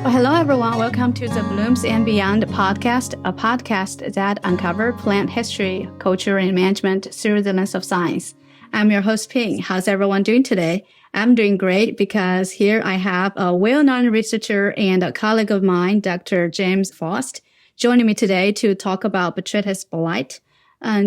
Well, hello, everyone. Welcome to the Blooms and Beyond podcast, a podcast that uncovers plant history, culture, and management through the lens of science. I'm your host, Ping. How's everyone doing today? I'm doing great because here I have a well-known researcher and a colleague of mine, Dr. James Faust, joining me today to talk about Botrytis Blight.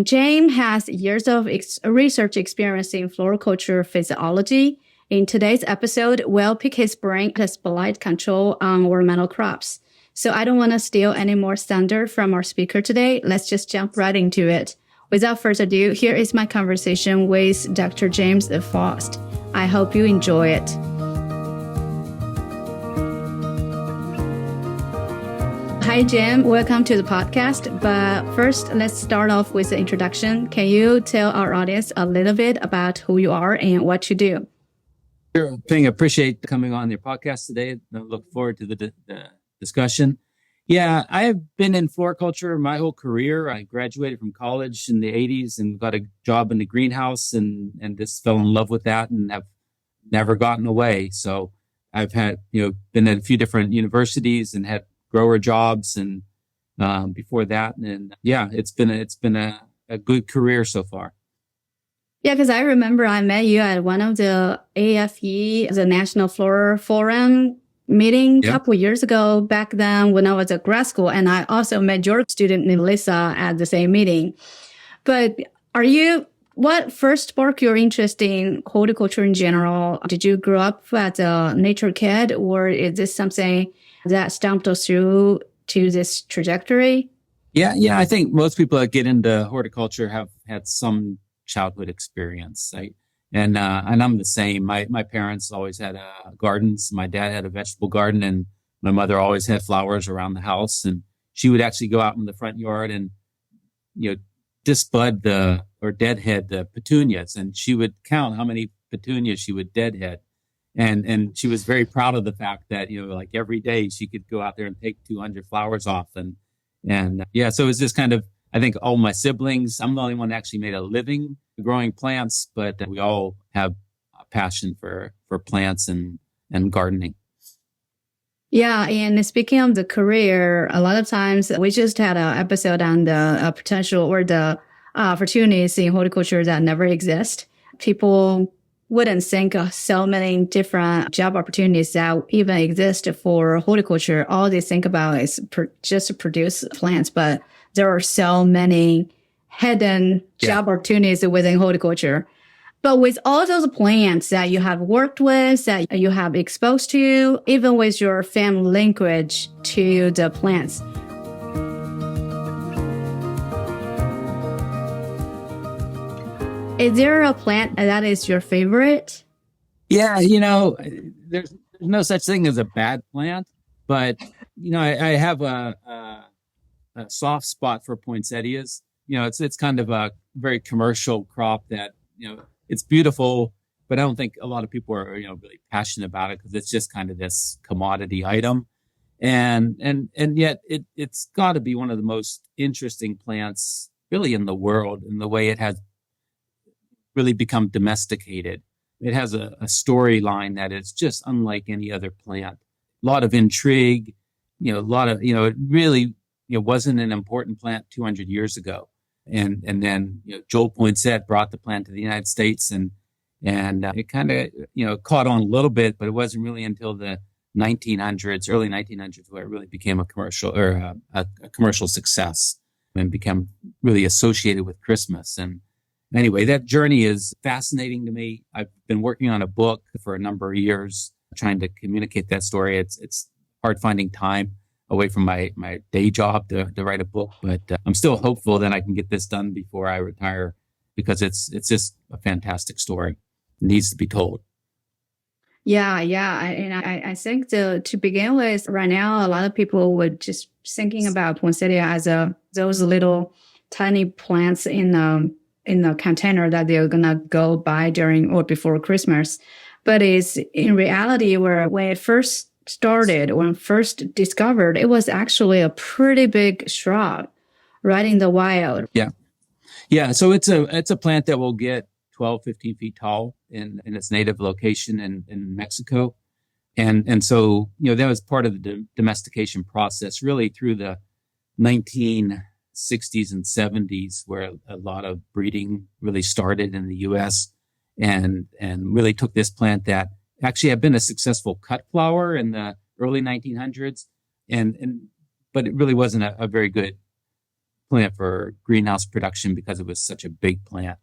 James has years of research experience in floriculture physiology. In today's episode, we'll pick his brain as blight control on ornamental crops. So I don't want to steal any more thunder from our speaker today. Let's just jump right into it. Without further ado, here is my conversation with Dr. James Faust. I hope you enjoy it. Hi, Jim. Welcome to the podcast. But first, let's start off with the introduction. Can you tell our audience a little bit about who you are and what you do? Sure, Ping, appreciate coming on your podcast today. I look forward to the discussion. Yeah, I have been in floriculture my whole career. I graduated from college in the 80s and got a job in the greenhouse and just fell in love with that and have never gotten away. So I've had, been at a few different universities and had grower jobs and before that. And yeah, it's been a good career so far. Yeah, because I remember I met you at one of the AFE, the National Flora Forum meeting a couple of years ago back then when I was at grad school. And I also met your student, Melissa, at the same meeting. But what first sparked your interest in horticulture in general? Did you grow up as a nature kid, or is this something that stumped us through to this trajectory? Yeah. I think most people that get into horticulture have had some childhood experience. And I'm the same. My parents always had gardens. My dad had a vegetable garden, and my mother always had flowers around the house. And she would actually go out in the front yard and, disbud or deadhead the petunias. And she would count how many petunias she would deadhead. And she was very proud of the fact that, like every day she could go out there and take 200 flowers off. And so it was just kind of, I think all my siblings, I'm the only one that actually made a living growing plants, but we all have a passion for plants and gardening. Yeah. And speaking of the career, a lot of times we just had an episode on the potential or the opportunities in horticulture that never exist. People wouldn't think of so many different job opportunities that even exist for horticulture. All they think about is just to produce plants, but there are so many hidden job opportunities within horticulture. But with all those plants that you have worked with, that you have exposed to, even with your family linkage to the plants, is there a plant that is your favorite? Yeah, there's no such thing as a bad plant, but I have a soft spot for poinsettias. It's kind of a very commercial crop that, it's beautiful, but I don't think a lot of people are, really passionate about it because it's just kind of this commodity item. And yet it's got to be one of the most interesting plants really in the world in the way it has really become domesticated. It has a storyline that is just unlike any other plant. A lot of intrigue, a lot of, it really, wasn't an important plant 200 years ago. And then, Joel Poinsett brought the plant to the United States and it kind of, caught on a little bit, but it wasn't really until the 1900s, early 1900s, where it really became a commercial or a commercial success and became really associated with Christmas. And anyway, that journey is fascinating to me. I've been working on a book for a number of years, trying to communicate that story. It's hard finding time away from my day job to write a book, but I'm still hopeful that I can get this done before I retire because it's just a fantastic story. It needs to be told. Yeah. I think to begin with, right now, a lot of people would just thinking about poinsettia as those little tiny plants in the container that they're gonna go buy during or before Christmas. But it's in reality when it first started, when first discovered, it was actually a pretty big shrub right in the wild. Yeah. So it's a plant that will get 12, 15 feet tall in its native location in Mexico. And so, that was part of the domestication process really through the 1960s and 70s, where a lot of breeding really started in the US and really took this plant that actually had been a successful cut flower in the early 1900s. But it really wasn't a very good plant for greenhouse production because it was such a big plant.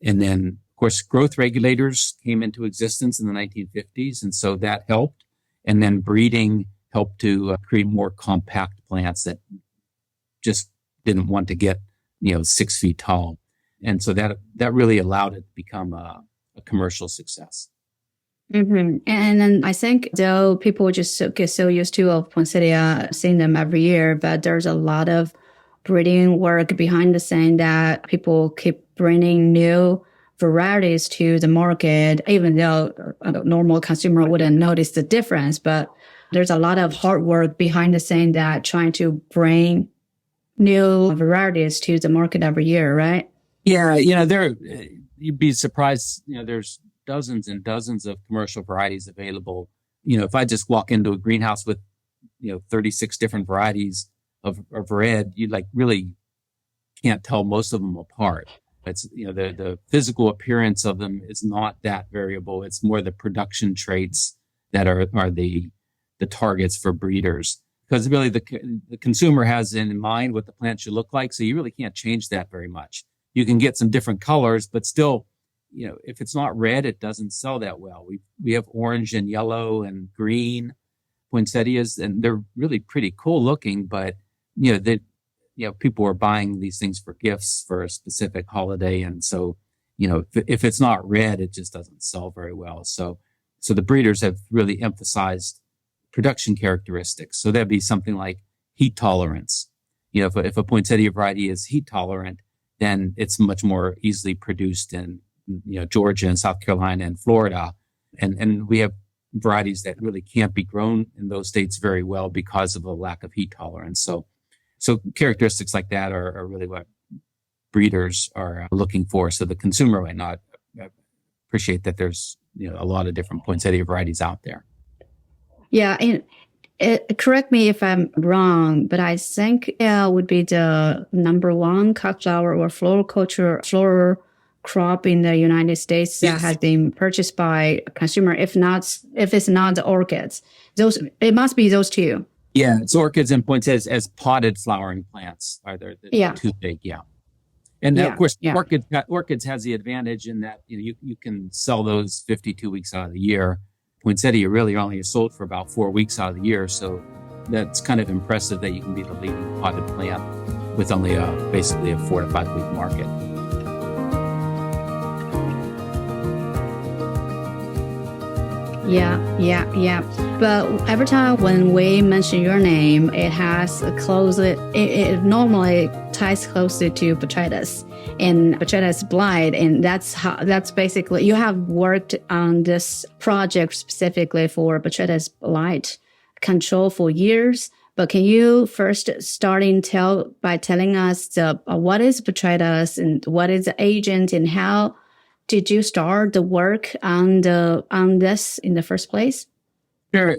And then, of course, growth regulators came into existence in the 1950s. And so that helped. And then breeding helped to create more compact plants that just didn't want to get, 6 feet tall. And so that really allowed it to become a commercial success. Mm-hmm. And then I think though people just get so used to poinsettia, seeing them every year, but there's a lot of breeding work behind the scene that people keep bringing new varieties to the market, even though a normal consumer wouldn't notice the difference. But there's a lot of hard work behind the scene that trying to bring new varieties to the market every year, right? Yeah, you'd be surprised, there's dozens and dozens of commercial varieties available. If I just walk into a greenhouse with, 36 different varieties of red, you really can't tell most of them apart. It's, the physical appearance of them is not that variable. It's more the production traits that are the targets for breeders. Because really the consumer has in mind what the plant should look like. So you really can't change that very much. You can get some different colors, but still, if it's not red, it doesn't sell that well. We have orange and yellow and green poinsettias, and they're really pretty cool looking, but people are buying these things for gifts for a specific holiday. And so, if it's not red, it just doesn't sell very well. So the breeders have really emphasized production characteristics. So that'd be something like heat tolerance. If a poinsettia variety is heat tolerant, then it's much more easily produced in Georgia and South Carolina and Florida. And we have varieties that really can't be grown in those states very well because of a lack of heat tolerance. So characteristics like that are really what breeders are looking for. So the consumer might not appreciate that there's, a lot of different poinsettia varieties out there. Yeah. And correct me if I'm wrong, but I think it would be the number one cut flower or floriculture floral crop in the United States that has been purchased by consumer. If it's not the orchids, it must be those two. Yeah, it's orchids and poinsettias as potted flowering plants are the two big. Yeah, and of course, orchids has the advantage in that you can sell those 52 weeks out of the year. Poinsettia really only is sold for about 4 weeks out of the year, so that's kind of impressive that you can be the leading potted plant with only basically a 4 to 5 week market. Yeah. But every time when we mention your name, it has a close. It normally ties closely to Botrytis and Botrytis Blight, and that's basically you have worked on this project specifically for Botrytis Blight control for years. But can you first by telling us what is Botrytis and what is the agent and how did you start the work on this in the first place? Sure.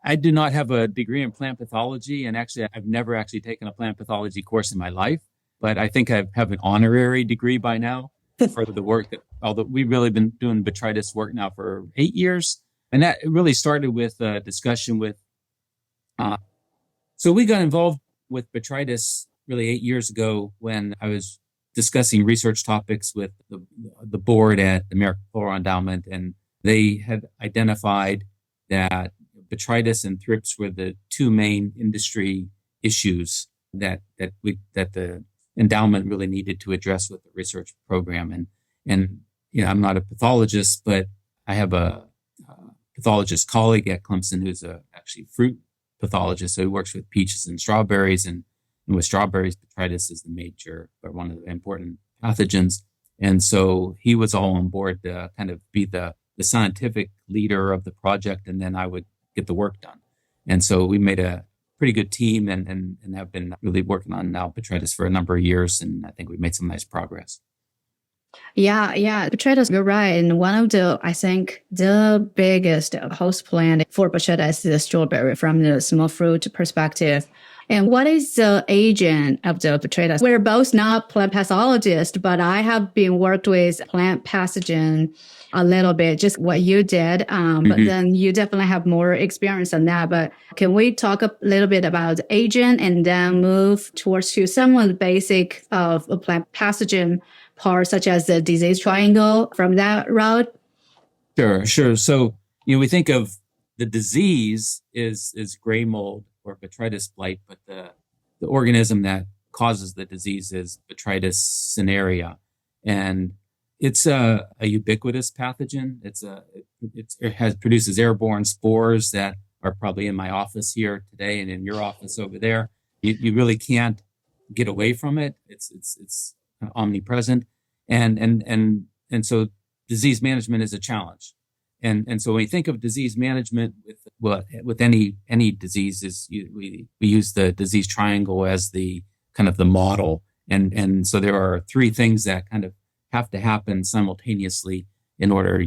I do not have a degree in plant pathology, and actually, I've never actually taken a plant pathology course in my life. But I think I have an honorary degree by now for the work although we've really been doing Botrytis work now for 8 years, and that really started with a discussion with. So we got involved with Botrytis really 8 years ago when I was discussing research topics with the board at the American Floral Endowment, and they had identified that Botrytis and thrips were the two main industry issues that the endowment really needed to address with the research program. And I'm not a pathologist, but I have a pathologist colleague at Clemson who's actually fruit pathologist. So he works with peaches and strawberries, and with strawberries, Botrytis is the major or one of the important pathogens. And so he was all on board to kind of be the scientific leader of the project, and then I would get the work done. And so we made a pretty good team and and have been really working on now Botrytis for a number of years. And I think we've made some nice progress. Yeah. Botrytis, you're right. And one of the, I think, the biggest host plant for botrytis is the strawberry from the small fruit perspective. And what is the agent of the botrytis? We're both not plant pathologists, but I have been worked with plant pathogen a little bit, just what you did. But then you definitely have more experience on that. But can we talk a little bit about the agent and then move towards to some of the basic of a plant pathogen parts, such as the disease triangle from that route? Sure. So, we think of the disease is gray mold or Botrytis blight, but the organism that causes the disease is Botrytis cinerea. And it's a ubiquitous pathogen. It produces airborne spores that are probably in my office here today and in your office over there. You really can't get away from it. It's omnipresent, and so disease management is a challenge. And so when you think of disease management with any diseases, we use the disease triangle as the kind of the model. And so there are three things that kind of have to happen simultaneously in order for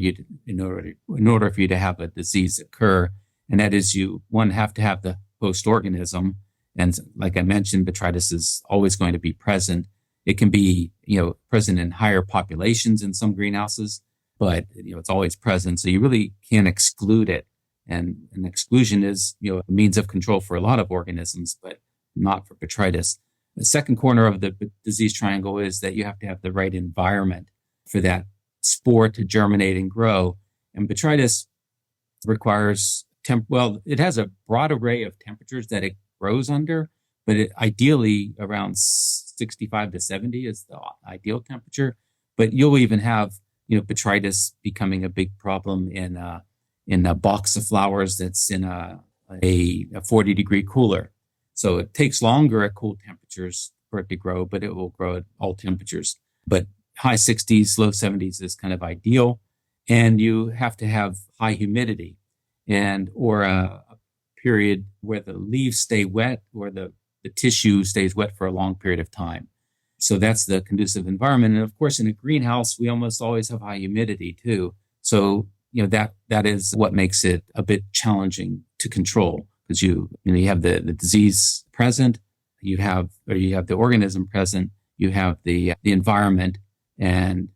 you to have a disease occur. And that is, you have to have the host organism. And like I mentioned, botrytis is always going to be present. It can be, present in higher populations in some greenhouses, but it's always present. So you really can't exclude it. And an exclusion is, a means of control for a lot of organisms, but not for botrytis. The second corner of the disease triangle is that you have to have the right environment for that spore to germinate and grow. And botrytis requires it has a broad array of temperatures that it grows under, but ideally around 65 to 70 is the ideal temperature. But you'll even have, botrytis becoming a big problem in a box of flowers that's in a 40-degree cooler. So it takes longer at cool temperatures for it to grow, but it will grow at all temperatures. But high 60s, low 70s is kind of ideal. And you have to have high humidity or a period where the leaves stay wet or the tissue stays wet for a long period of time. So that's the conducive environment. And of course, in a greenhouse, we almost always have high humidity too. So, that is what makes it a bit challenging to control, because you have the disease present, you have the organism present, you have the environment. And,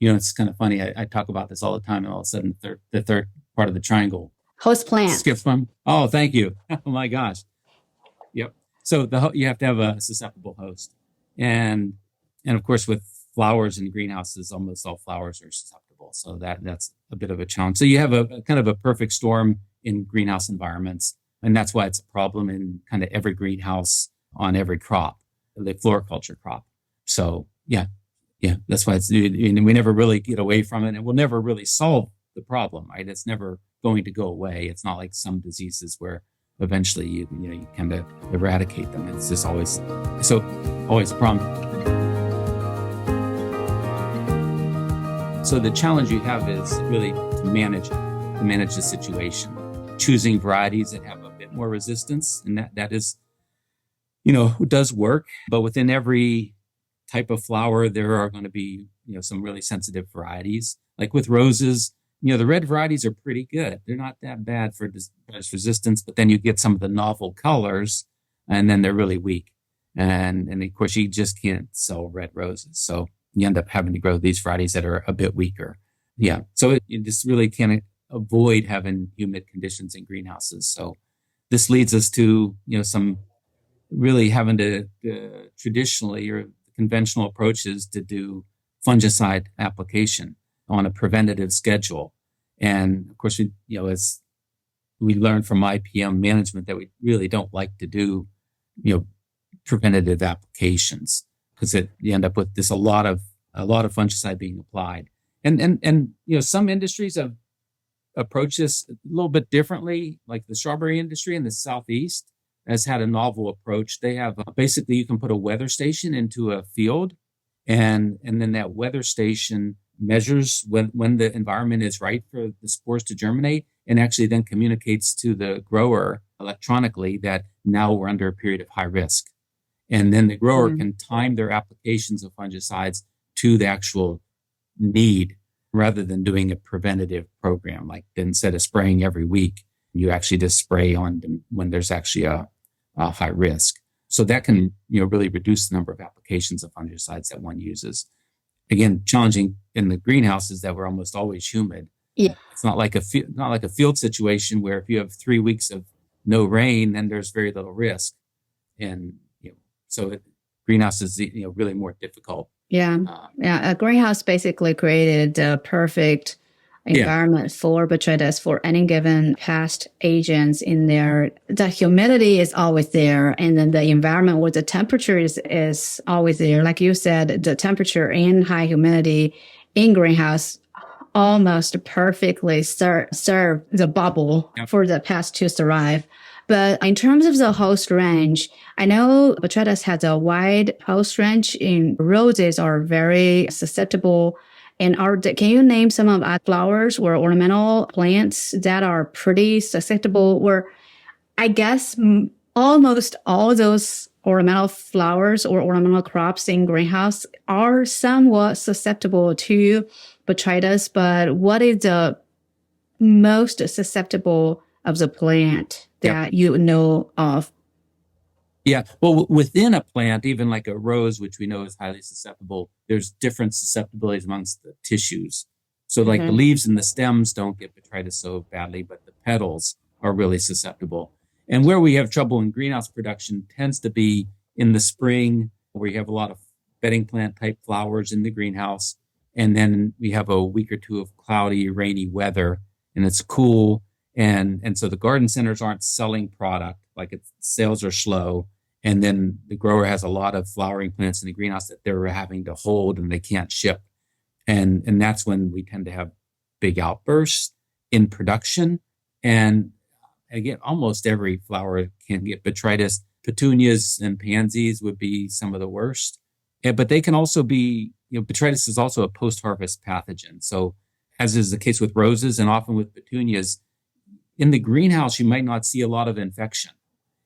it's kind of funny. I talk about this all the time, and all of a sudden the third part of the triangle Host plant. skips from. Oh, thank you. Oh my gosh. Yep. So you have to have a susceptible host. And of course, with flowers in greenhouses, almost all flowers are susceptible. So that's a bit of a challenge. So you have a kind of a perfect storm in greenhouse environments. And that's why it's a problem in kind of every greenhouse on every crop, the floriculture crop. So yeah, that's why we never really get away from it, and we'll never really solve the problem, right? It's never going to go away. It's not like some diseases where eventually you kind of eradicate them. It's just always a problem. So the challenge you have is really to manage the situation, choosing varieties that have a bit more resistance. And that is, does work. But within every type of flower, there are going to be, some really sensitive varieties. Like with roses, the red varieties are pretty good. They're not that bad for resistance, but then you get some of the novel colors and then they're really weak. And of course, you just can't sell red roses. So you end up having to grow these varieties that are a bit weaker. Yeah. So you just really can't avoid having humid conditions in greenhouses. So this leads us to, some really having to traditionally or conventional approaches to do fungicide application on a preventative schedule. And of course, as we learned from IPM management, that we really don't like to do, preventative applications, because you end up with a lot of fungicide being applied. And some industries have approached this a little bit differently, like the strawberry industry in the Southeast has had a novel approach. They have basically, you can put a weather station into a field, and then that weather station measures when the environment is right for the spores to germinate, and actually then communicates to the grower electronically that now we're under a period of high risk. And then the grower can time their applications of fungicides to the actual need rather than doing a preventative program. Like instead of spraying every week, you actually just spray on them when there's actually a high risk. So that can, really reduce the number of applications of fungicides that one uses. Again, challenging in the greenhouse is that we're almost always humid. Yeah. It's not like a field situation where if you have 3 weeks of no rain, then there's very little risk. And, greenhouse is, really more difficult. Yeah. A greenhouse basically created the perfect environment for botrytis, for any given pest agents in there. The humidity is always there, and then the environment where the temperature is always there. Like you said, the temperature and high humidity in greenhouse almost perfectly serve the bubble for the pest to survive. But in terms of the host range, I know botrytis has a wide host range. In roses are very susceptible. And can you name some of our flowers or ornamental plants that are pretty susceptible? Where I guess almost all those ornamental flowers or ornamental crops in greenhouse are somewhat susceptible to botrytis. But what is the most susceptible of the plant that you know of? Yeah. Well, within a plant, even like a rose, which we know is highly susceptible, there's different susceptibilities amongst the tissues. So like the leaves and the stems don't get botrytis so badly, but the petals are really susceptible. And where we have trouble in greenhouse production tends to be in the spring, where you have a lot of bedding plant type flowers in the greenhouse. And then we have a week or two of cloudy, rainy weather, and it's cool. And so the garden centers aren't selling product, like sales are slow. And then the grower has a lot of flowering plants in the greenhouse that they're having to hold and they can't ship. And that's when we tend to have big outbursts in production. And again, almost every flower can get botrytis. Petunias and pansies would be some of the worst. But they can also be, botrytis is also a post-harvest pathogen. So as is the case with roses and often with petunias, in the greenhouse, you might not see a lot of infection,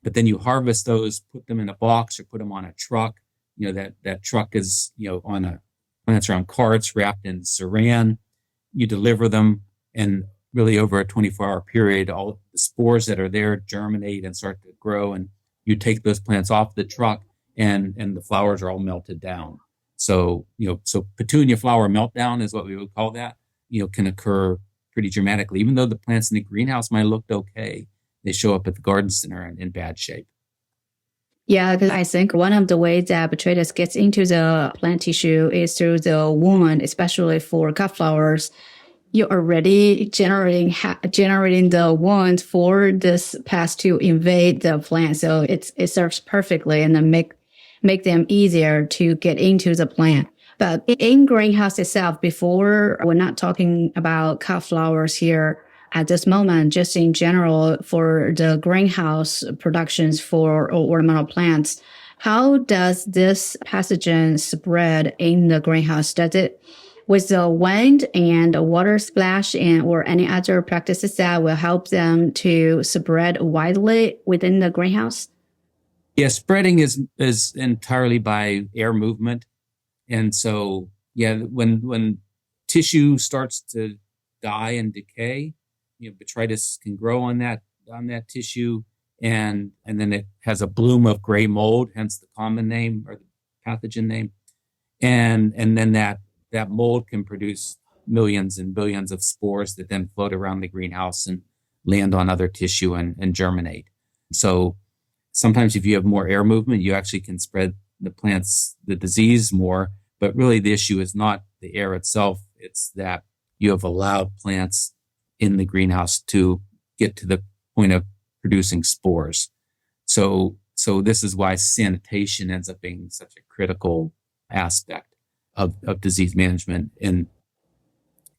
but then you harvest those, put them in a box or put them on a truck. That truck is, plants are on carts wrapped in saran. You deliver them, and really over a 24-hour period, all the spores that are there germinate and start to grow. And you take those plants off the truck and the flowers are all melted down. So petunia flower meltdown is what we would call that, can occur pretty dramatically. Even though the plants in the greenhouse might look okay, they show up at the garden center in bad shape. Yeah, because I think one of the ways that botrytis gets into the plant tissue is through the wound, especially for cut flowers. You're already generating the wound for this pest to invade the plant, so it serves perfectly and then make them easier to get into the plant. But in greenhouse itself, before, we're not talking about cut flowers here at this moment, just in general for the greenhouse productions for ornamental plants, how does this pathogen spread in the greenhouse? Does it with the wind and water splash or any other practices that will help them to spread widely within the greenhouse? Yeah, spreading is entirely by air movement. And so, when tissue starts to die and decay, botrytis can grow on that tissue, and then it has a bloom of gray mold, hence the common name or the pathogen name, and then that mold can produce millions and billions of spores that then float around the greenhouse and land on other tissue and germinate. So sometimes if you have more air movement, you actually can spread the disease more, but really the issue is not the air itself. It's that you have allowed plants in the greenhouse to get to the point of producing spores. So this is why sanitation ends up being such a critical aspect of disease management. And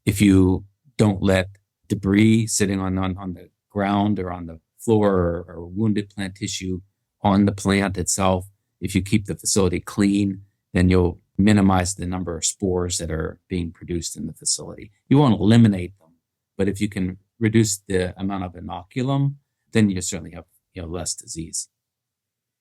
if you don't let debris sitting on the ground or on the floor or wounded plant tissue on the plant itself, if you keep the facility clean, then you'll minimize the number of spores that are being produced in the facility. You won't eliminate them, but if you can reduce the amount of inoculum, then you certainly have less disease.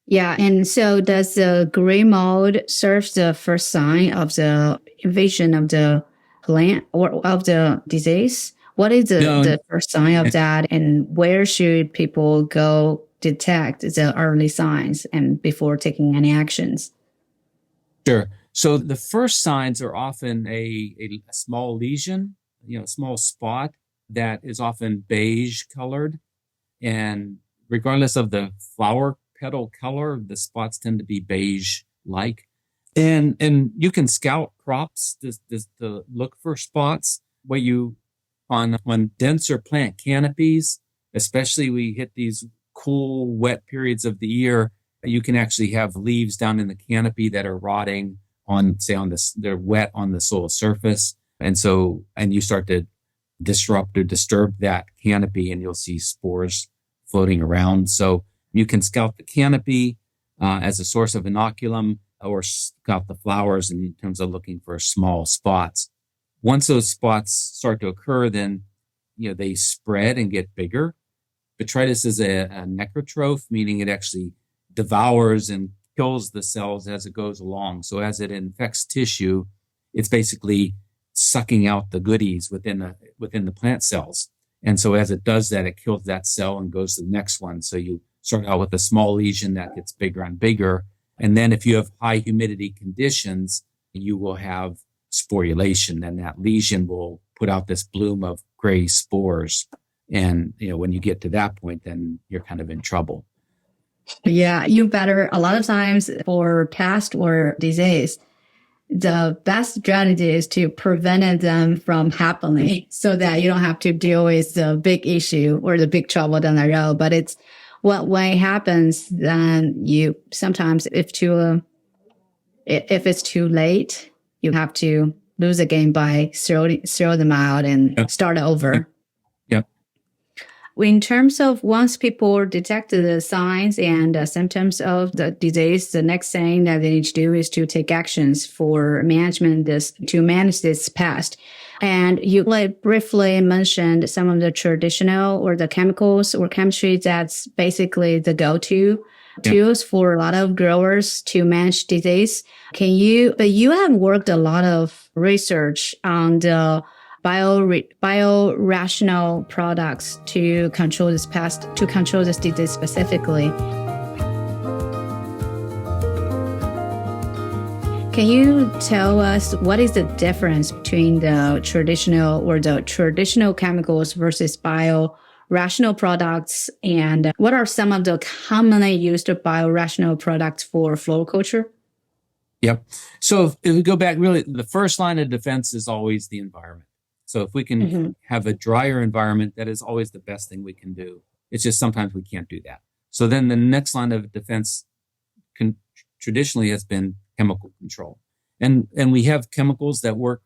Yeah, and so does the gray mold serve the first sign of the invasion of the plant or of the disease? What is No, the first sign of that, and where should people go detect the early signs and before taking any actions? sure. So the first signs are often a small lesion, a small spot that is often beige colored. And regardless of the flower petal color, the spots tend to be beige like. And you can scout crops to look for spots where on denser plant canopies, especially we hit these cool, wet periods of the year, you can actually have leaves down in the canopy that are rotting they're wet on the soil surface. And you start to disrupt or disturb that canopy and you'll see spores floating around. So you can scout the canopy as a source of inoculum or scout the flowers in terms of looking for small spots. Once those spots start to occur, then they spread and get bigger. Botrytis is a necrotroph, meaning it actually devours and kills the cells as it goes along. So as it infects tissue, it's basically sucking out the goodies within the plant cells. And so as it does that, it kills that cell and goes to the next one. So you start out with a small lesion that gets bigger and bigger. And then if you have high humidity conditions, you will have sporulation, and that lesion will put out this bloom of gray spores. And, when you get to that point, then you're kind of in trouble. Yeah, you better, a lot of times for pest or disease, the best strategy is to prevent them from happening so that you don't have to deal with the big issue or the big trouble down the road. But it's when it happens, then you sometimes, if it's too late, you have to lose a game by throw them out and start over. Yep. In terms of once people detect the signs and symptoms of the disease, the next thing that they need to do is to take actions for to manage this pest. And you briefly mentioned some of the traditional or the chemicals or chemistry that's basically the go-to tools for a lot of growers to manage disease. But you have worked a lot of research on the biorational products to control this pest, to control this disease specifically. Can you tell us what is the difference between the traditional chemicals versus biorational products, and what are some of the commonly used biorational products for floriculture? Yep. So if we go back, really, the first line of defense is always the environment. So if we can have a drier environment, that is always the best thing we can do. It's just sometimes we can't do that. So then the next line of defense traditionally has been chemical control. And we have chemicals that work,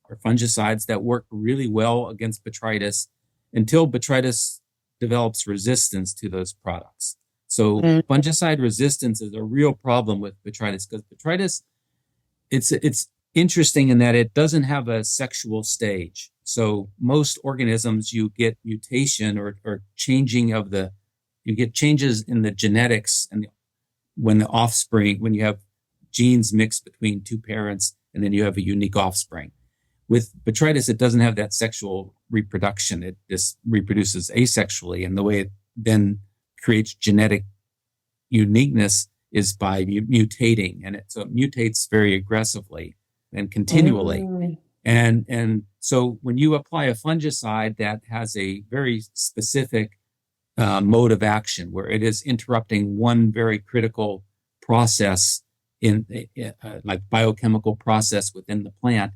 or fungicides that work really well against botrytis until botrytis develops resistance to those products. So fungicide resistance is a real problem with botrytis, because botrytis, it's interesting in that it doesn't have a sexual stage. So most organisms, you get mutation or changing you get changes in the genetics, and when you have genes mixed between two parents, and then you have a unique offspring. With botrytis, it doesn't have that sexual reproduction. It just reproduces asexually, and the way it then creates genetic uniqueness is by mutating, and so it mutates very aggressively and continually. And so when you apply a fungicide that has a very specific mode of action, where it is interrupting one very critical process in like biochemical process within the plant,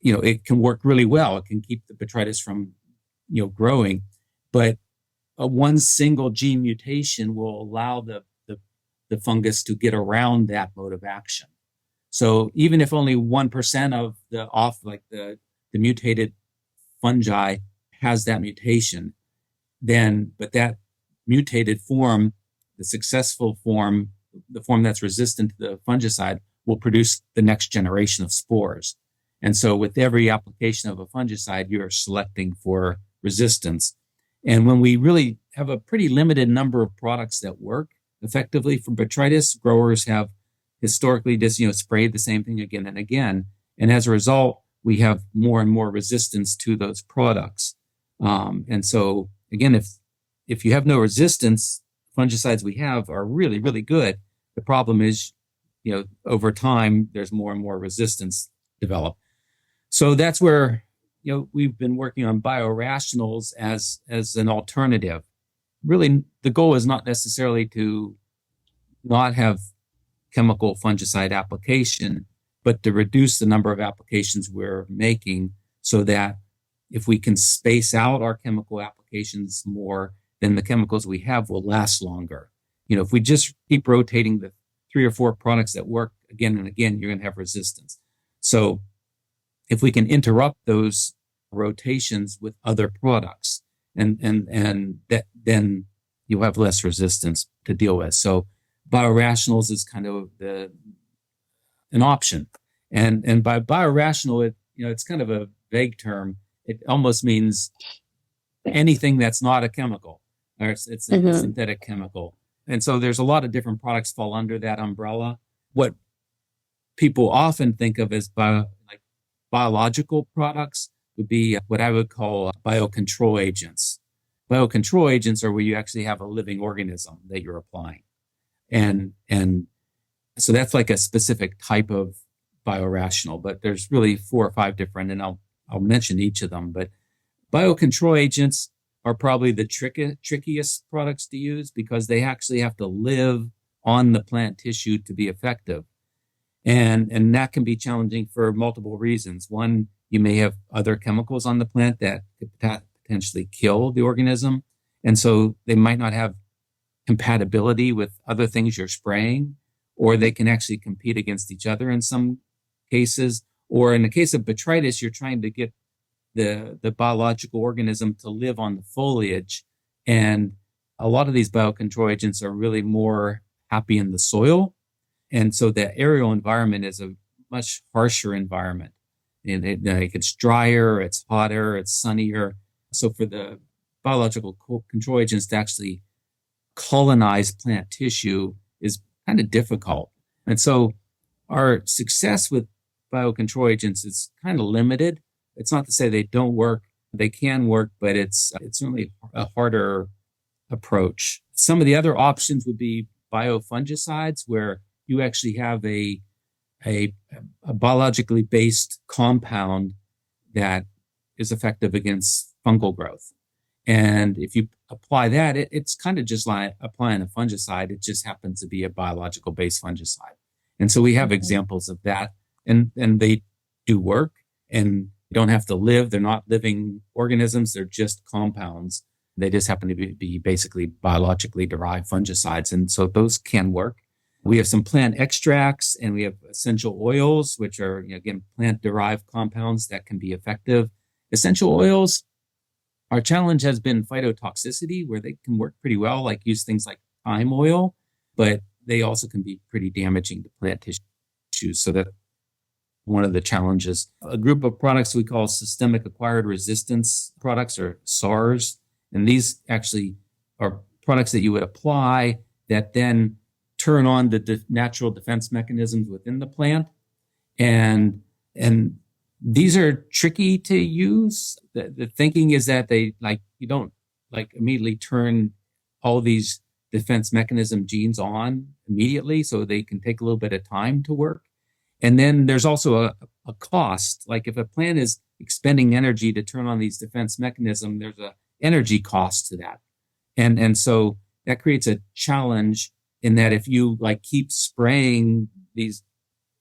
it can work really well. It can keep the botrytis from, growing, but one single gene mutation will allow the fungus to get around that mode of action. So even if only 1% of the mutated fungi has that mutation, but that mutated form, the successful form, the form that's resistant to the fungicide, will produce the next generation of spores. And so with every application of a fungicide, you're selecting for resistance. And when we really have a pretty limited number of products that work effectively for botrytis, growers have historically just, sprayed the same thing again and again. And as a result, we have more and more resistance to those products. And so again, if you have no resistance, fungicides we have are really, really good. The problem is, over time, there's more and more resistance develop. So that's where, we've been working on biorationals as an alternative. Really, the goal is not necessarily to not have chemical fungicide application, but to reduce the number of applications we're making so that if we can space out our chemical applications more, then the chemicals we have will last longer. If we just keep rotating the 3 or 4 products that work again and again, you're going to have resistance. So if we can interrupt those rotations with other products, and that, then you'll have less resistance to deal with. So biorationals is kind of an option. And by biorational, it's kind of a vague term. It almost means anything that's not a chemical, or it's a synthetic chemical. And so there's a lot of different products fall under that umbrella. What people often think of as biological products would be what I would call biocontrol agents. Biocontrol agents are where you actually have a living organism that you're applying. And so that's like a specific type of biorational, but there's really 4 or 5 different, and I'll mention each of them. But biocontrol agents are probably the trickiest products to use because they actually have to live on the plant tissue to be effective. And that can be challenging for multiple reasons. One, you may have other chemicals on the plant that could potentially kill the organism. And so they might not have compatibility with other things you're spraying, or they can actually compete against each other in some cases. Or in the case of botrytis, you're trying to get the biological organism to live on the foliage. And a lot of these biocontrol agents are really more happy in the soil. And so the aerial environment is a much harsher environment. And it's drier, it's hotter, it's sunnier. So for the biological control agents to actually colonize plant tissue is kind of difficult. And so our success with biocontrol agents is kind of limited. It's not to say they don't work. They can work, but it's certainly a harder approach. Some of the other options would be biofungicides, where you actually have a biologically based compound that is effective against fungal growth. And if you apply that, it's kind of just like applying a fungicide. It just happens to be a biological based fungicide. And so we have examples of that, and they do work, and you don't have to live. They're not living organisms. They're just compounds. They just happen to be basically biologically derived fungicides. And so those can work. We have some plant extracts, and we have essential oils, which are, again, plant-derived compounds that can be effective. Essential oils, our challenge has been phytotoxicity, where they can work pretty well, like use things like thyme oil, but they also can be pretty damaging to plant tissues. So that one of the challenges. A group of products we call systemic acquired resistance products, or SARS. And these actually are products that you would apply that then turn on the natural defense mechanisms within the plant. And these are tricky to use. The thinking is that you don't immediately turn all these defense mechanism genes on immediately, so they can take a little bit of time to work. And then there's also a cost. Like if a plant is expending energy to turn on these defense mechanisms, there's a energy cost to that. And so that creates a challenge in that if you keep spraying these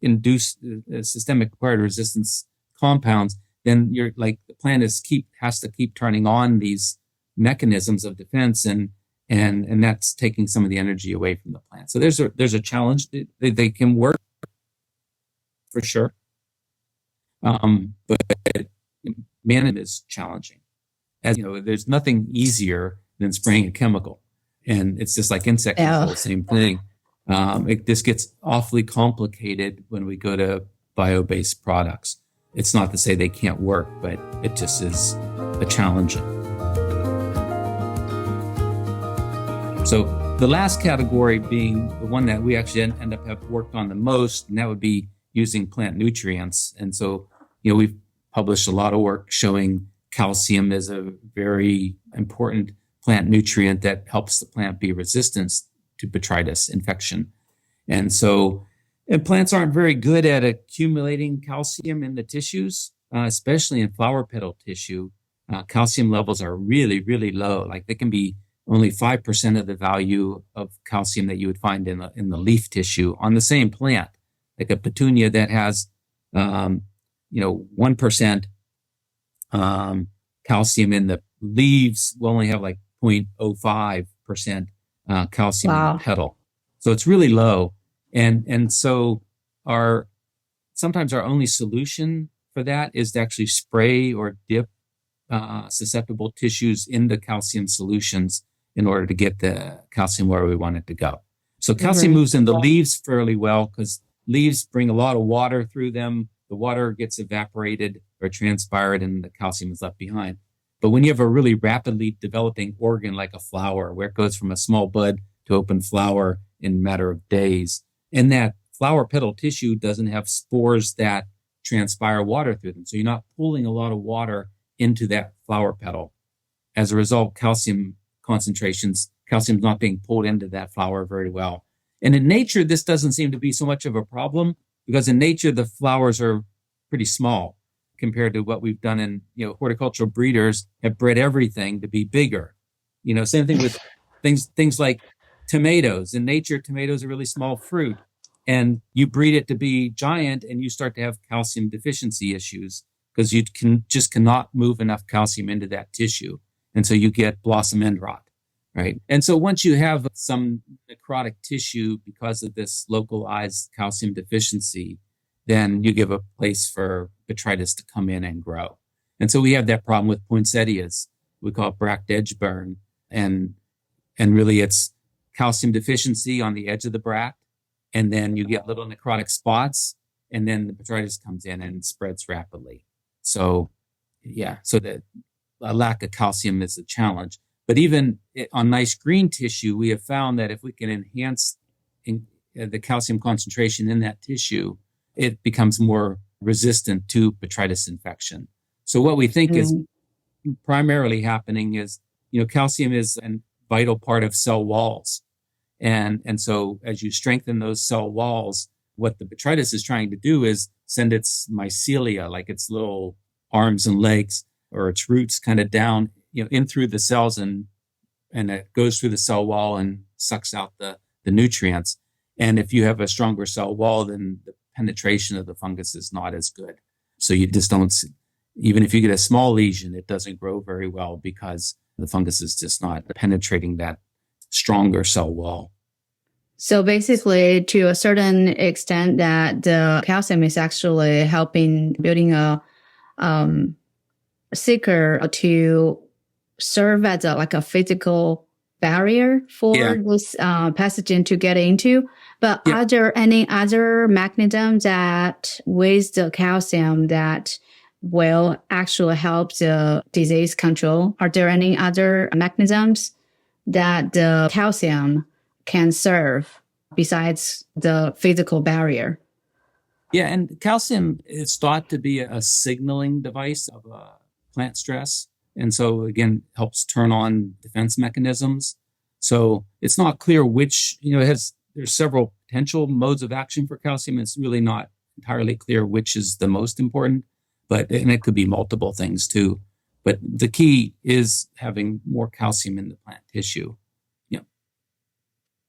induced systemic acquired resistance compounds, then you're the plant has to keep turning on these mechanisms of defense, and that's taking some of the energy away from the plant. So there's a challenge. They can work for sure, but management is challenging. As you know, there's nothing easier than spraying a chemical, and it's just like insect control, same thing. This gets awfully complicated when we go to bio-based products. It's not to say they can't work, but it just is a challenge. So the last category being the one that we actually have worked on the most, and that would be using plant nutrients. And so, we've published a lot of work showing calcium is a very important plant nutrient that helps the plant be resistant to botrytis infection. And plants aren't very good at accumulating calcium in the tissues, especially in flower petal tissue. Calcium levels are really, really low. Like they can be only 5% of the value of calcium that you would find in the leaf tissue on the same plant. Like a petunia that has, 1% calcium in the leaves will only have like 0.05% calcium in the petal. So it's really low. And so sometimes our only solution for that is to actually spray or dip susceptible tissues into calcium solutions in order to get the calcium where we want it to go. So calcium moves in the leaves fairly well because leaves bring a lot of water through them. The water gets evaporated or transpired and the calcium is left behind. But when you have a really rapidly developing organ like a flower, where it goes from a small bud to open flower in a matter of days, and that flower petal tissue doesn't have spores that transpire water through them. So you're not pulling a lot of water into that flower petal. As a result, calcium's not being pulled into that flower very well. And in nature, this doesn't seem to be so much of a problem because in nature, the flowers are pretty small compared to what we've done in, horticultural breeders have bred everything to be bigger. Same thing with things like tomatoes. In nature, tomatoes are really small fruit and you breed it to be giant and you start to have calcium deficiency issues because you cannot move enough calcium into that tissue. And so you get blossom end rot. Right. And so once you have some necrotic tissue because of this localized calcium deficiency, then you give a place for botrytis to come in and grow. And so we have that problem with poinsettias. We call it bract edge burn. And really it's calcium deficiency on the edge of the bract. And then you get little necrotic spots. And then the botrytis comes in and spreads rapidly. So the lack of calcium is a challenge. But even on nice green tissue, we have found that if we can enhance the calcium concentration in that tissue, it becomes more resistant to botrytis infection. So what we think is primarily happening is, calcium is a vital part of cell walls. And so as you strengthen those cell walls, what the botrytis is trying to do is send its mycelia, like its little arms and legs or its roots kind of down in through the cells and it goes through the cell wall and sucks out the nutrients. And if you have a stronger cell wall, then the penetration of the fungus is not as good. So you just don't, even if you get a small lesion, it doesn't grow very well because the fungus is just not penetrating that stronger cell wall. So basically, to a certain extent, that the calcium is actually helping building a seeker to serve as a physical barrier for this pathogen to get into. But are there any other mechanisms that with the calcium that will actually help the disease control? Are there any other mechanisms that the calcium can serve besides the physical barrier? Yeah, and calcium is thought to be a signaling device of plant stress. And so, again, helps turn on defense mechanisms. So it's not clear which, there's several potential modes of action for calcium. It's really not entirely clear which is the most important, and it could be multiple things too. But the key is having more calcium in the plant tissue.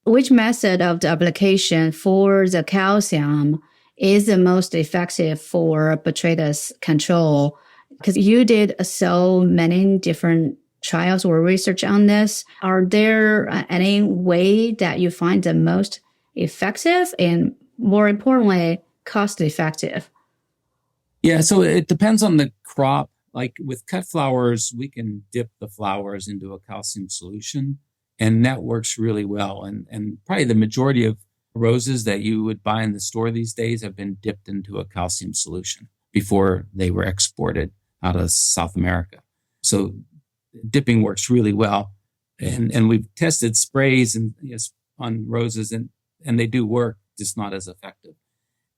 Which method of the application for the calcium is the most effective for botrytis control? Because you did so many different trials or research on this. Are there any way that you find the most effective and, more importantly, cost effective? Yeah, so it depends on the crop. Like with cut flowers, we can dip the flowers into a calcium solution, and that works really well. And probably the majority of roses that you would buy in the store these days have been dipped into a calcium solution before they were exported out of South America. So dipping works really well. And we've tested sprays on roses and they do work, just not as effective.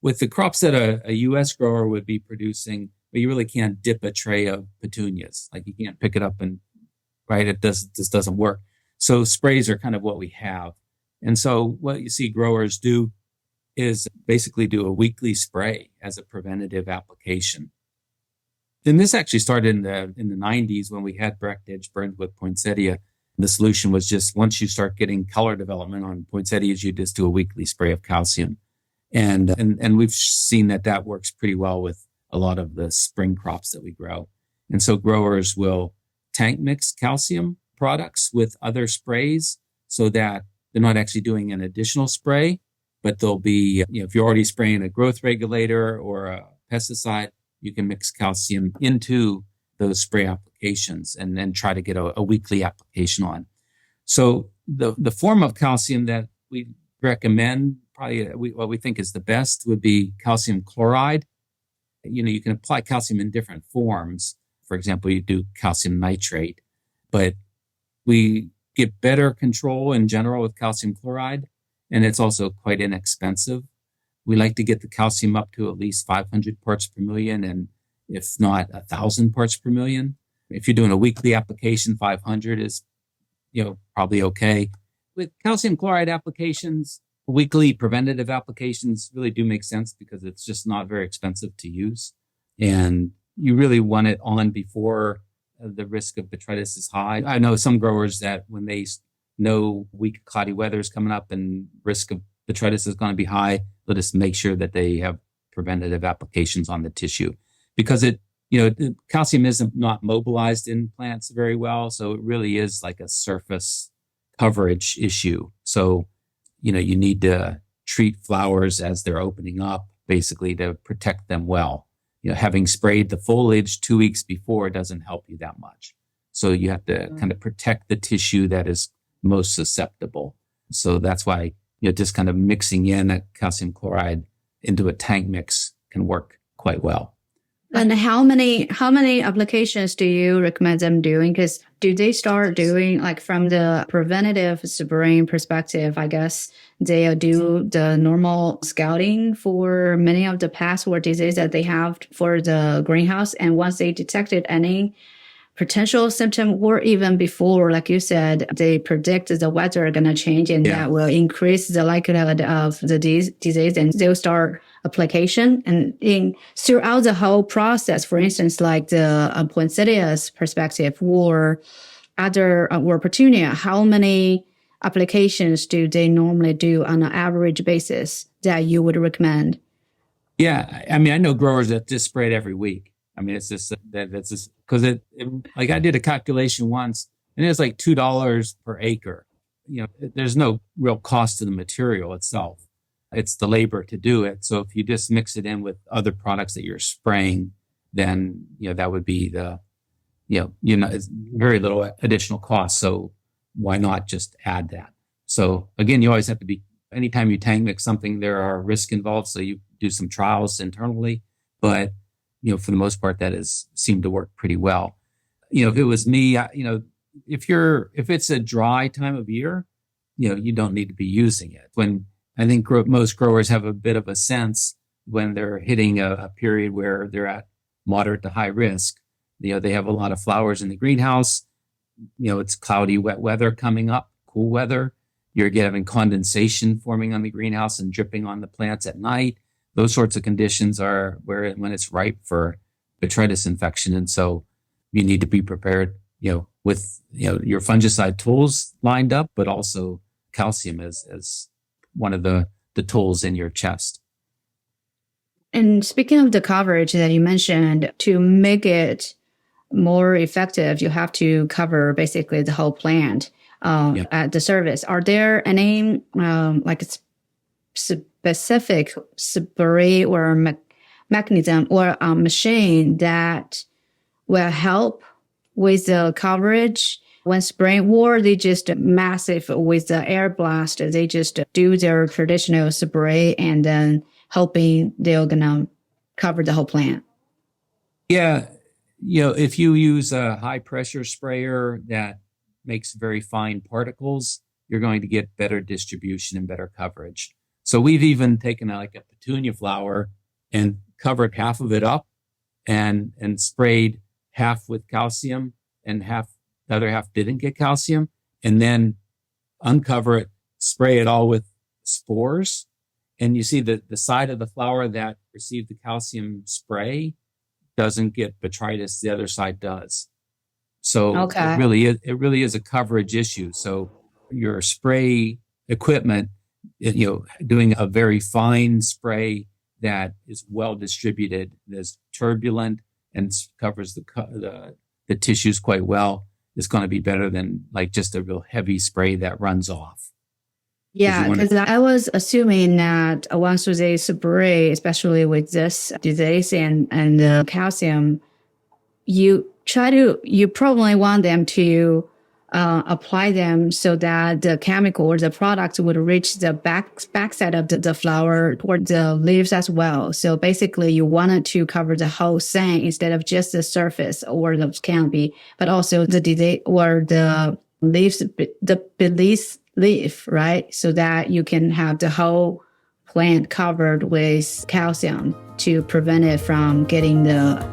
With the crops that a U.S. grower would be producing, but you really can't dip a tray of petunias. Like you can't pick it up and, right, just doesn't work. So sprays are kind of what we have. And so what you see growers do is basically do a weekly spray as a preventative application. And this actually started in the 90s when we had direct edge burns with poinsettia. The solution was just once you start getting color development on poinsettias, you just do a weekly spray of calcium. And we've seen that works pretty well with a lot of the spring crops that we grow. And so growers will tank mix calcium products with other sprays so that they're not actually doing an additional spray, but they'll be, if you're already spraying a growth regulator or a pesticide, you can mix calcium into those spray applications and then try to get a weekly application on. So the form of calcium that we recommend, probably what we think is the best, would be calcium chloride. You can apply calcium in different forms. For example, you do calcium nitrate, but we get better control in general with calcium chloride, and it's also quite inexpensive. We like to get the calcium up to at least 500 parts per million, and if not 1,000 parts per million. If you're doing a weekly application, 500 is, probably okay. With calcium chloride applications, weekly preventative applications really do make sense because it's just not very expensive to use. And you really want it on before the risk of botrytis is high. I know some growers that when they know weak cloudy weather is coming up and risk of botrytis is going to be high, they'll just make sure that they have preventative applications on the tissue because calcium is not mobilized in plants very well. So it really is like a surface coverage issue. So, you need to treat flowers as they're opening up, basically to protect them well. Having sprayed the foliage 2 weeks before doesn't help you that much. So you have to kind of protect the tissue that is most susceptible. So that's why, just kind of mixing in a calcium chloride into a tank mix can work quite well. And how many applications do you recommend them doing? Because do they start doing, like, from the preventative spraying perspective, I guess they'll do the normal scouting for many of the pests or disease that they have for the greenhouse. And once they detected any potential symptom, or even before, like you said, they predict the weather are going to change and that will increase the likelihood of the disease, and they'll start application. And throughout the whole process, for instance, like the poinsettias perspective or other or petunia, how many applications do they normally do on an average basis that you would recommend? Yeah, I mean, I know growers that just spray it every week. I mean, it's just that's just because it like I did a calculation once and it was like $2 per acre. There's no real cost to the material itself. It's the labor to do it. So if you just mix it in with other products that you're spraying, then, that would be it's very little additional cost. So why not just add that? So again, you always have to be, anytime you tank mix something, there are risks involved. So you do some trials internally, but for the most part, that has seemed to work pretty well. If it was me, if it's a dry time of year, you don't need to be using it. When I think most growers have a bit of a sense when they're hitting a period where they're at moderate to high risk. They have a lot of flowers in the greenhouse. It's cloudy, wet weather coming up, cool weather. You're having condensation forming on the greenhouse and dripping on the plants at night. Those sorts of conditions are when it's ripe for botrytis infection. And so you need to be prepared, with, your fungicide tools lined up, but also calcium as one of the tools in your chest. And speaking of the coverage that you mentioned, to make it more effective, you have to cover basically the whole plant at the surface. Are there any specific spray or mechanism or machine that will help with the coverage when spraying, or they just massive with the air blast, they just do their traditional spray and then hoping they're gonna cover the whole plant? Yeah, if you use a high pressure sprayer that makes very fine particles, you're going to get better distribution and better coverage. So we've even taken like a petunia flower and covered half of it up and sprayed half with calcium and the other half didn't get calcium, and then uncover it, spray it all with spores. And you see that the side of the flower that received the calcium spray doesn't get botrytis, the other side does. So Okay. it really is a coverage issue. So your spray equipment, doing a very fine spray that is well distributed, that's turbulent and covers the tissues quite well, is going to be better than like just a real heavy spray that runs off. Yeah, because I was assuming that once they spray, especially with this disease and the calcium, you probably want them to apply them so that the chemical or the product would reach the backside of the flower or the leaves as well. So basically, you wanted to cover the whole thing instead of just the surface or the canopy, but also the disease or the leaves, the beneath leaf, right? So that you can have the whole plant covered with calcium to prevent it from getting the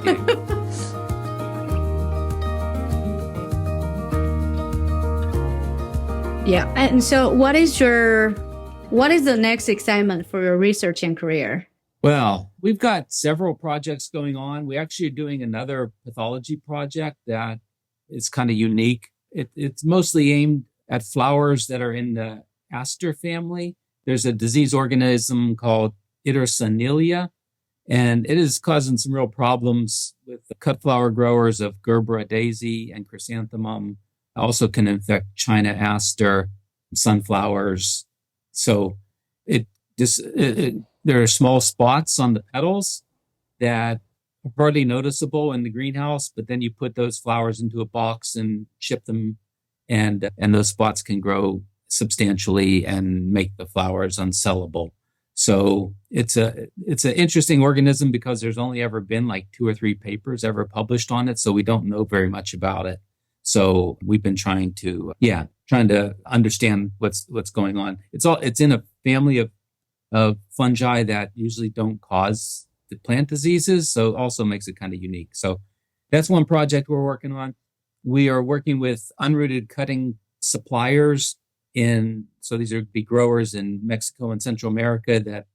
Yeah. And so what is the next excitement for your research and career? Well, we've got several projects going on. We actually are doing another pathology project that is kind of unique. It's mostly aimed at flowers that are in the aster family. There's a disease organism called Itersonilia, and it is causing some real problems with the cut flower growers of Gerbera daisy and chrysanthemum. Also can infect China aster, sunflowers. So there are small spots on the petals that are hardly noticeable in the greenhouse, but then you put those flowers into a box and ship them, and those spots can grow substantially and make the flowers unsellable. So it's an interesting organism because there's only ever been like 2 or 3 papers ever published on it, so we don't know very much about it. So we've been trying to understand what's going on. It's in a family of fungi that usually don't cause the plant diseases, so it also makes it kind of unique. So that's one project we're working on. We are working with unrooted cutting suppliers so these would be growers in Mexico and Central America that,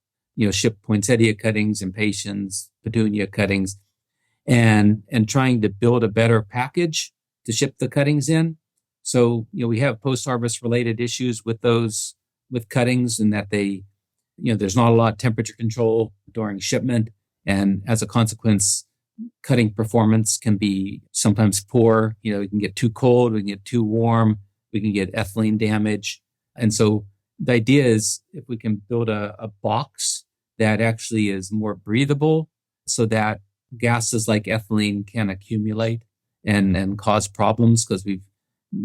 ship poinsettia cuttings, impatiens, petunia cuttings, and trying to build a better package to ship the cuttings in. So, we have post-harvest related issues with cuttings, and that there's not a lot of temperature control during shipment. And as a consequence, cutting performance can be sometimes poor. We can get too cold, we can get too warm, we can get ethylene damage. And so the idea is if we can build a box that actually is more breathable so that gases like ethylene can accumulate and cause problems, because we've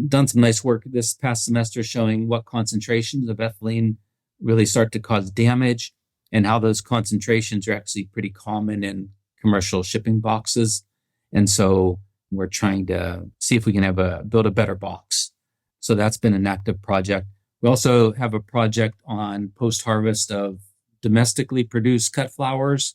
done some nice work this past semester showing what concentrations of ethylene really start to cause damage and how those concentrations are actually pretty common in commercial shipping boxes. And so we're trying to see if we can build a better box. So that's been an active project. We also have a project on post-harvest of domestically produced cut flowers.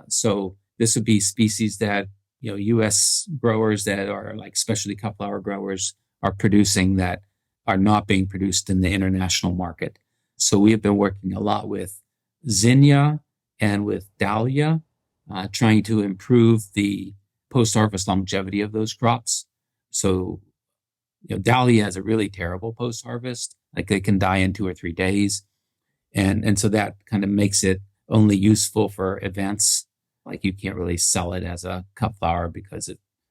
So this would be species that U.S. growers that are like specialty cut flower growers are producing that are not being produced in the international market. So we have been working a lot with zinnia and with dahlia, trying to improve the post-harvest longevity of those crops. So, dahlia has a really terrible post-harvest, like they can die in 2 or 3 days. And so that kind of makes it only useful for events. Like you can't really sell it as a cut flower because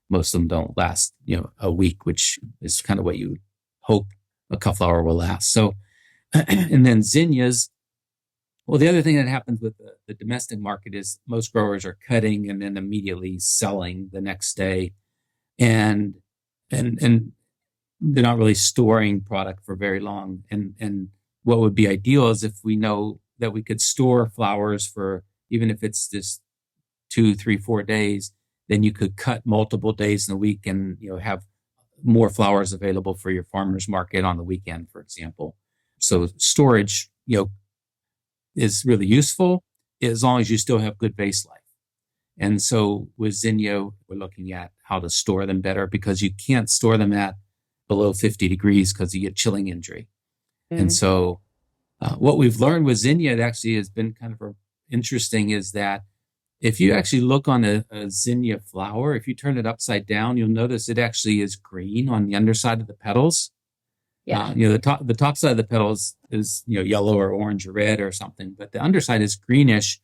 most of them don't last, a week, which is kind of what you hope a cut flower will last. So, and then zinnias. Well, the other thing that happens with the domestic market is most growers are cutting and then immediately selling the next day, and they're not really storing product for very long. And what would be ideal is if we know that we could store flowers for, even if it's just 2, 3, 4 days, then you could cut multiple days in a week and have more flowers available for your farmer's market on the weekend, for example. So storage, is really useful as long as you still have good vase life. And so with zinnia, we're looking at how to store them better because you can't store them at below 50 degrees because you get chilling injury. And so what we've learned with zinnia, it actually has been kind of interesting, is that if you actually look on a zinnia flower, if you turn it upside down, you'll notice it actually is green on the underside of the petals. Yeah. The top side of the petals is, yellow or orange or red or something, but the underside is greenish.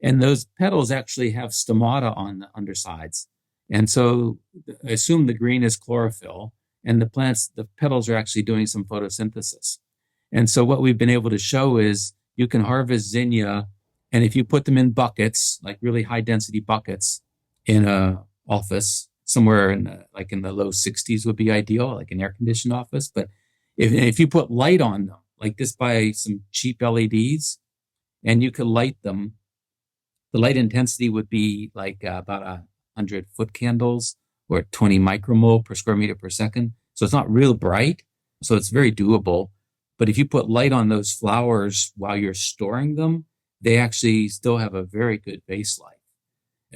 And those petals actually have stomata on the undersides. And so I assume the green is chlorophyll, and the petals are actually doing some photosynthesis. And so what we've been able to show is you can harvest zinnia, and if you put them in buckets, like really high density buckets in a office, somewhere in the low 60s would be ideal, like an air conditioned office. But if you put light on them, like this by some cheap LEDs, and you could light them, the light intensity would be like about 100 foot candles or 20 micromole per square meter per second. So it's not real bright. So it's very doable. But if you put light on those flowers while you're storing them, they actually still have a very good base life.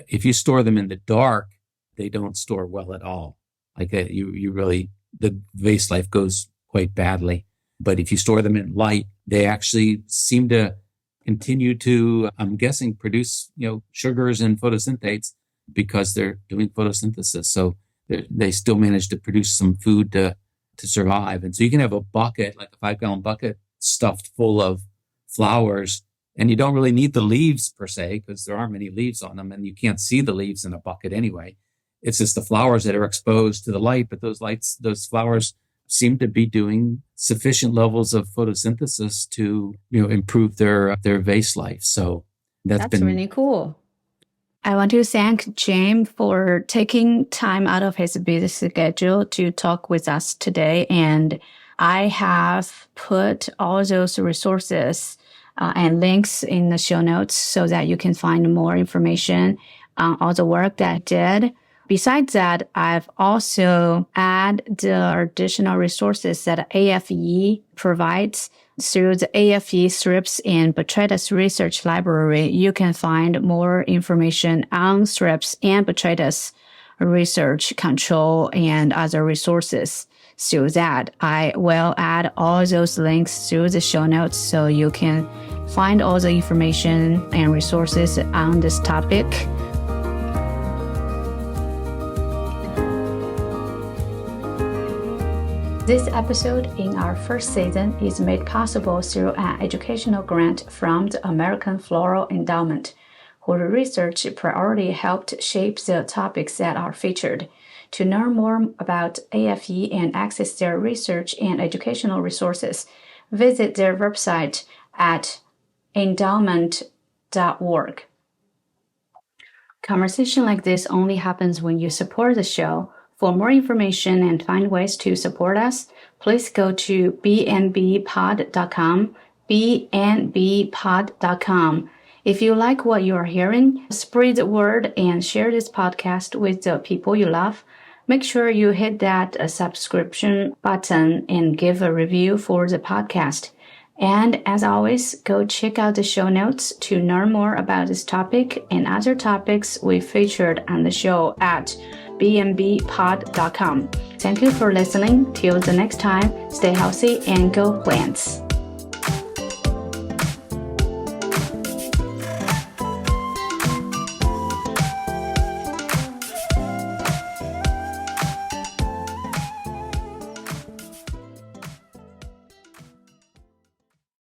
If you store them in the dark, they don't store well at all. The base life goes quite badly. But if you store them in light, they actually seem to continue to, I'm guessing, produce, sugars and photosynthates because they're doing photosynthesis. So they still manage to produce some food to survive. And so you can have a bucket, like a 5-gallon bucket stuffed full of flowers, and you don't really need the leaves per se because there aren't many leaves on them and you can't see the leaves in a bucket anyway. It's just the flowers that are exposed to the light, but those flowers seem to be doing sufficient levels of photosynthesis to, improve their vase life. So that's been really cool. I want to thank James for taking time out of his busy schedule to talk with us today. And I have put all those resources and links in the show notes so that you can find more information on all the work that I did. Besides that, I've also added the additional resources that AFE provides. Through the AFE thrips and Botrytis Research Library, you can find more information on thrips and Botrytis research, control, and other resources. So that I will add all those links through the show notes so you can find all the information and resources on this topic. This episode in our first season is made possible through an educational grant from the American Floral Endowment, whose research priority helped shape the topics that are featured. To learn more about AFE and access their research and educational resources, visit their website at endowment.org. Conversation like this only happens when you support the show. For more information and find ways to support us, please go to bnbpod.com, bnbpod.com. If you like what you are hearing, spread the word and share this podcast with the people you love. Make sure you hit that subscription button and give a review for the podcast. And as always, go check out the show notes to learn more about this topic and other topics we featured on the show at bnbpod.com. Thank you for listening. Till the next time, stay healthy and go plants.